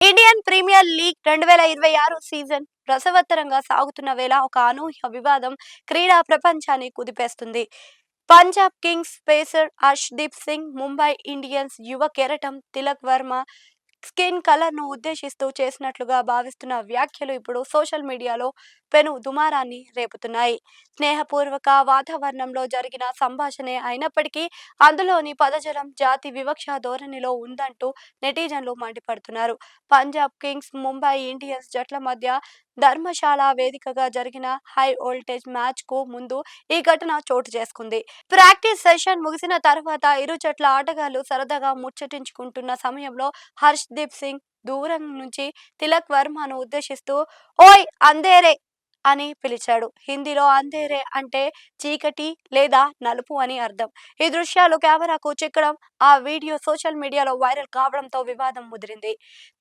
Indian premier league 2026 season రసవత్తరంగా సాగుతున్న వేళ ఒక అనూహ్య వివాదం క్రీడా ప్రపంచాన్ని కుదిపేస్తుంది. Punjab Kings pacer Harshdeep Singh, Mumbai Indians యువ కెరటం తిలక్ వర్మ స్కిన్ కలర్‌ను ఉద్దేశిస్తూ చేసినట్లుగా భావిస్తున్న వ్యాఖ్యలు ఇప్పుడు సోషల్ మీడియాలో పెను దుమారాన్ని రేపుతున్నాయి. స్నేహపూర్వక వాతావరణంలో జరిగిన సంభాషణే అయినప్పటికీ అందులోని పదజాలం జాతి వివక్ష ధోరణిలో ఉందంటూ నెటిజన్లు మండిపడుతున్నారు. పంజాబ్ కింగ్స్, ముంబై ఇండియన్స్ జట్ల మధ్య ధర్మశాల వేదికగా జరిగిన హై వోల్టేజ్ మ్యాచ్‌కు ముందు ఈ ఘటన చోటు చేసుకుంది. ప్రాక్టీస్ సెషన్ ముగిసిన తర్వాత ఇరు జట్ల ఆటగాళ్లు సరదాగా ముచ్చటించుకుంటున్న సమయంలో హర్ష్‌దీప్ సింగ్ దూరం నుంచి తిలక్ వర్మను ఉద్దేశిస్తూ "ఓయ్ అంధేరే" అని పిలిచాడు. హిందీలో అంధేరే అంటే చీకటి లేదా నలుపు అని అర్థం. ఈ దృశ్యాలు కెమెరాకు చిక్కడం, ఆ వీడియో సోషల్ మీడియాలో వైరల్ కావడంతో వివాదం ముదిరింది.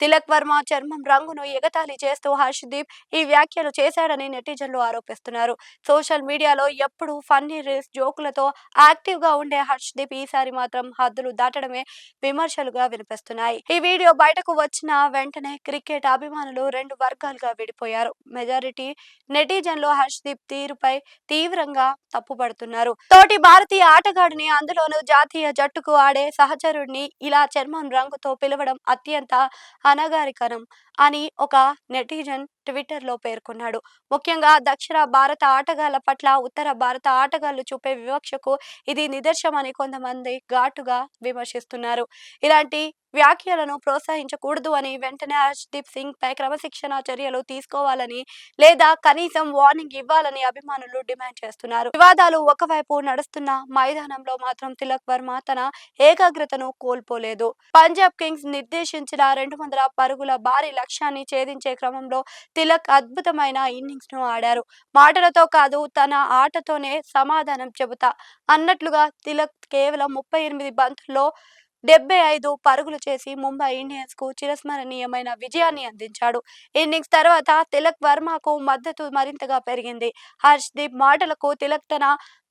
తిలక్ వర్మ చర్మం రంగును ఎగతాళి చేస్తూ హర్ష్‌దీప్ ఈ వ్యాఖ్యలు చేశాడని నెటిజన్లు ఆరోపిస్తున్నారు. సోషల్ మీడియాలో ఎప్పుడూ ఫన్నీ రీల్స్, జోకులతో యాక్టివ్‌గా ఉండే హర్ష్‌దీప్ ఈసారి మాత్రం హద్దులు దాటడమే విమర్శలుగా వినిపిస్తున్నాయి. ఈ వీడియో బయటకు వచ్చిన వెంటనే క్రికెట్ అభిమానులు రెండు వర్గాలుగా విడిపోయారు. మెజారిటీ నెటిజన్లు హర్ష్‌దీప్ తీరుపై తీవ్రంగా తప్పుపడుతున్నారు. తోటి భారతీయ ఆటగాడిని, అందులోనూ జాతీయ జట్టుకు ఆడే సహచరుడిని ఇలా చర్మం రంగుతో పిలవడం అత్యంత అనాగరికం అని ఒక నెటిజన్ ట్విట్టర్లో పేర్కొన్నాడు. ముఖ్యంగా దక్షిణ భారత ఆటగాళ్ల పట్ల ఉత్తర భారత ఆటగాళ్లు చూపే వివక్షకు ఇది నిదర్శనమని కొంతమంది ఘాటుగా విమర్శిస్తున్నారు. ఇలాంటి వ్యాఖ్యలను ప్రోత్సహించకూడదు అని, వెంటనే హర్ష్‌దీప్ సింగ్ పై క్రమశిక్షణా చర్యలు తీసుకోవాలని లేదా కనీసం వార్నింగ్ ఇవ్వాలని అభిమానులు డిమాండ్ చేస్తున్నారు. వివాదాలు ఒకవైపు నడుస్తున్న మైదానంలో మాత్రం తిలక్ వర్మ తన ఏకాగ్రతను కోల్పోలేదు. పంజాబ్ కింగ్స్ నిర్దేశించిన 200 పరుగుల భారీ లక్ష్యాన్ని ఛేదించే క్రమంలో తిలక్ అద్భుతమైన ఇన్నింగ్స్ ను ఆడారు. మాటలతో కాదు, తన ఆటతోనే సమాధానం చెబుతా అన్నట్లుగా తిలక్ కేవలం 38 బంతుల్లో 75 పరుగులు చేసి ముంబై ఇండియన్స్ కు చిరస్మరణీయమైన విజయాన్ని అందించాడు. ఇన్నింగ్స్ తర్వాత తిలక్ వర్మకు మద్దతు మరింతగా పెరిగింది. హర్ష్‌దీప్ మాటలకు తిలక్ తన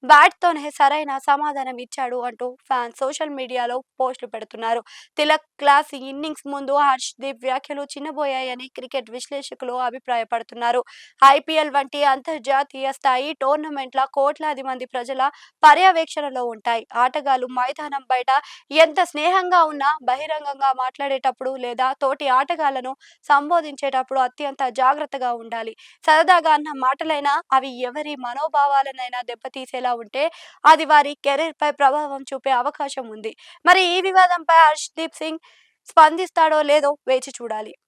బ్యాట్‌తోనే సరైన సమాధానం ఇచ్చాడు అంటూ ఫ్యాన్స్ సోషల్ మీడియాలో పోస్టులు పెడుతున్నారు. తిలక్ క్లాస్ ఇన్నింగ్స్ ముందు హర్ష్‌దీప్ వ్యాఖ్యలు చిన్నబోయాయని క్రికెట్ విశ్లేషకులు అభిప్రాయపడుతున్నారు. ఐపీఎల్ వంటి అంతర్జాతీయ స్థాయి టోర్నమెంట్ల కోట్లాది మంది ప్రజల పర్యవేక్షణలో ఉంటాయి. ఆటగాళ్లు మైదానం బయట ఎంత స్నేహంగా ఉన్నా బహిరంగంగా మాట్లాడేటప్పుడు లేదా తోటి ఆటగాళ్లను సంబోధించేటప్పుడు అత్యంత జాగ్రత్తగా ఉండాలి. సరదాగా అన్న మాటలైనా అవి ఎవరి మనోభావాలనైనా దెబ్బతీసేలా ఉంటే అది వారి కెరీర్ పై ప్రభావం చూపే అవకాశం ఉంది. మరి ఈ వివాదంపై హర్ష్‌దీప్ సింగ్ స్పందిస్తాడో లేదో వేచి చూడాలి.